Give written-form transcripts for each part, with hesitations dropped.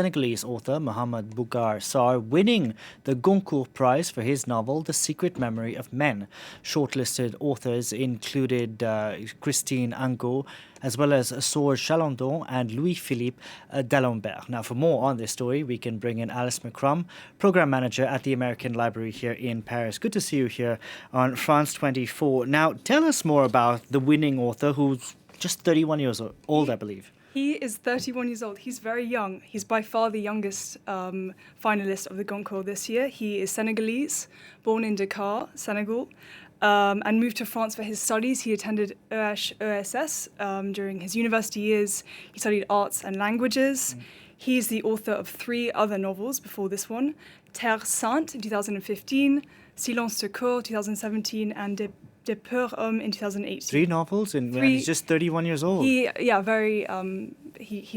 Senegalese author Mohamed Mbougar Sarr winning the Goncourt Prize for his novel The Secret Memory of Men. Shortlisted authors included Christine Angot, as well as Sour Chalandon and Louis-Philippe d'Alembert. Now, for more on this story, we can bring in Alice McCrum, Program Manager at the American Library here in Paris. Good to see you here on France 24. Now, tell us more about the winning author, who's just 31 years old, I believe. He is 31 years old. He's very young. He's by far the youngest finalist of the Goncourt this year. He is Senegalese, born in Dakar, Senegal, and moved to France for his studies. He attended ESS during his university years. He studied arts and languages. He's the author of 3 other novels before this one: Terre Sainte in 2015, Silence de Cour 2017, and Des Peurs Hommes in 2018. 3 novels, and he's just 31 years old. He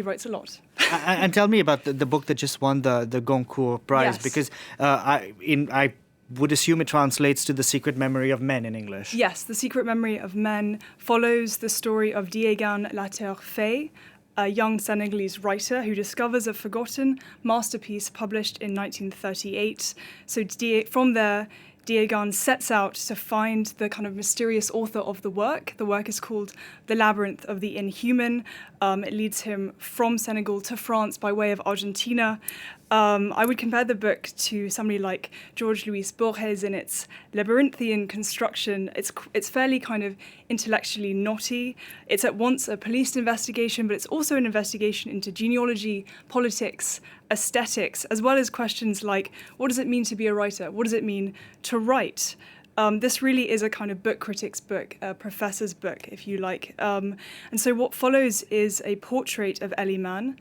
writes a lot. And tell me about the book that just won the Goncourt Prize, Yes. because I would assume it translates to The Secret Memory of Men in English. Yes, The Secret Memory of Men follows the story of Diégane Laterre-Faye, a young Senegalese writer who discovers a forgotten masterpiece published in 1938. So from there, Diégane sets out to find the kind of mysterious author of the work. The work is called The Labyrinth of the Inhuman. It leads him from Senegal to France by way of Argentina. I would compare the book to somebody like George Louis Borges in its labyrinthian construction. It's fairly kind of intellectually knotty. It's at once a police investigation, but it's also an investigation into genealogy, politics, aesthetics, as well as questions like, what does it mean to be a writer? What does it mean to write? This really is a kind of book critic's book, a professor's book, if you like. And so what follows is a portrait of Eliman,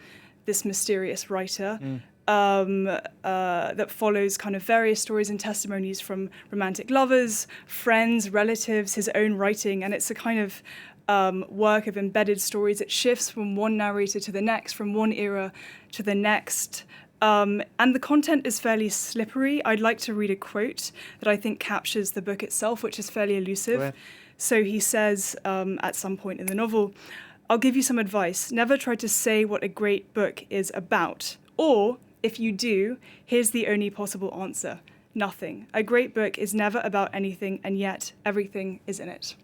this mysterious writer, that follows kind of various stories and testimonies from romantic lovers, friends, relatives, his own writing. And it's a kind of work of embedded stories. It shifts from one narrator to the next, from one era to the next. And the content is fairly slippery. I'd like to read a quote that I think captures the book itself, which is fairly elusive. Right. So he says at some point in the novel, "I'll give you some advice. Never try to say what a great book is about. Or, if you do, here's the only possible answer. Nothing. A great book is never about anything, and yet everything is in it."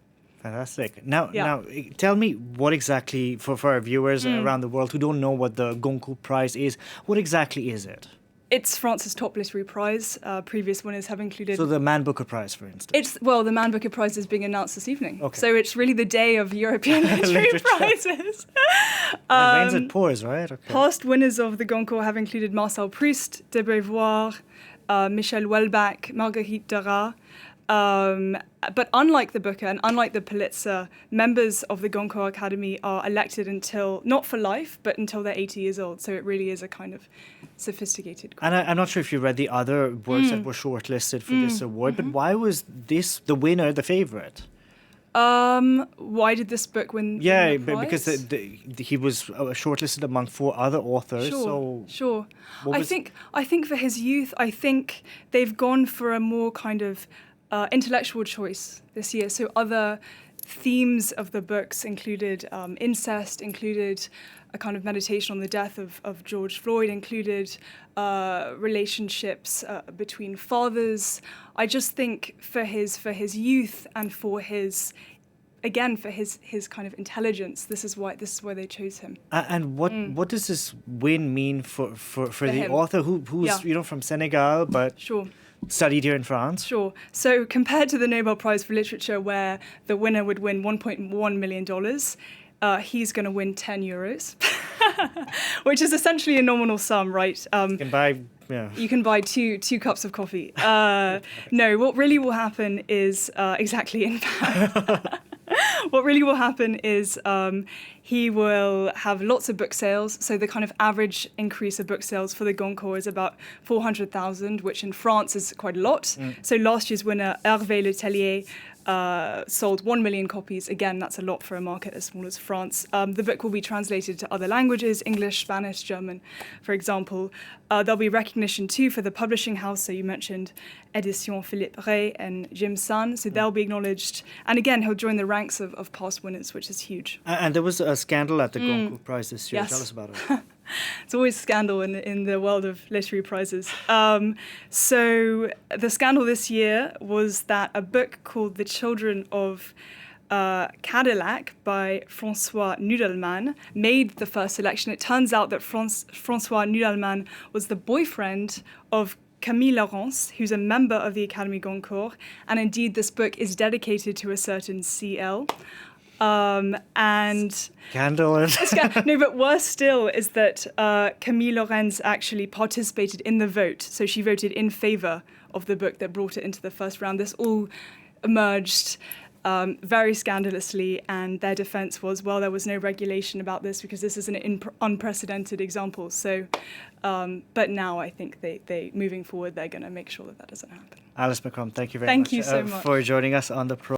Fantastic. Now, Yeah. now, tell me what exactly, for our viewers around the world who don't know what the Goncourt Prize is, what exactly is it? It's France's top literary prize. Previous winners have included... So the Man Booker Prize, for instance. The Man Booker Prize is being announced this evening. Okay. So it's really the day of European literary Literature. prizes. It rains, it pours, right? Okay. Past winners of the Goncourt have included Marcel Proust, de Beauvoir, Michel Houellebecq, Marguerite Duras. But unlike the Booker and unlike the Pulitzer, members of the Goncourt Academy are elected until, not for life, but until they're 80 years old. So it really is a kind of sophisticated group. And I'm not sure if you read the other works that were shortlisted for this award, but why was this, the winner, the favorite? Why did this book win Yeah, the prize? because he was shortlisted among 4 other authors. Sure. what I was- think for his youth, I think they've gone for a more kind of intellectual choice this year. So other themes of the books included incest, included a kind of meditation on the death of George Floyd, included relationships between fathers. I just think for his youth and for his kind of intelligence, this is why they chose him. And what does this win mean for the him. author who's Yeah. from Senegal but Sure. studied here in France? Sure. So compared to the Nobel Prize for Literature, where the winner would win $1.1 million, he's going to win €10, which is essentially a nominal sum, right? You can buy, yeah. You can buy two cups of coffee. No, what really will happen is exactly in fact. What really will happen is he will have lots of book sales. So the kind of average increase of book sales for the Goncourt is about 400,000, which in France is quite a lot. So last year's winner, Hervé Le Tellier, sold 1 million copies. Again, that's a lot for a market as small as France. The book will be translated to other languages, English, Spanish, German, for example. There'll be recognition too for the publishing house. So you mentioned Édition Philippe Ray and Jim San. So they'll be acknowledged. And again, he'll join the ranks of past winners, which is huge. And there was a scandal at the Goncourt Prize this year. Yes. Tell us about it. It's always scandal in the world of literary prizes. So the scandal this year was that a book called The Children of Cadillac by François Nudelman made the first selection. It turns out that François Nudelman was the boyfriend of Camille Laurence, who's a member of the Académie Goncourt, and indeed this book is dedicated to a certain CL. And Scandal. no, but worse still is that Camille Laurence actually participated in the vote. So she voted in favor of the book that brought it into the first round. This all emerged very scandalously, and their defense was, well, there was no regulation about this because this is an unprecedented example. So, but now I think they moving forward, they're going to make sure that doesn't happen. Alice McCrum, thank you very Thank much, you so much for joining us on the program.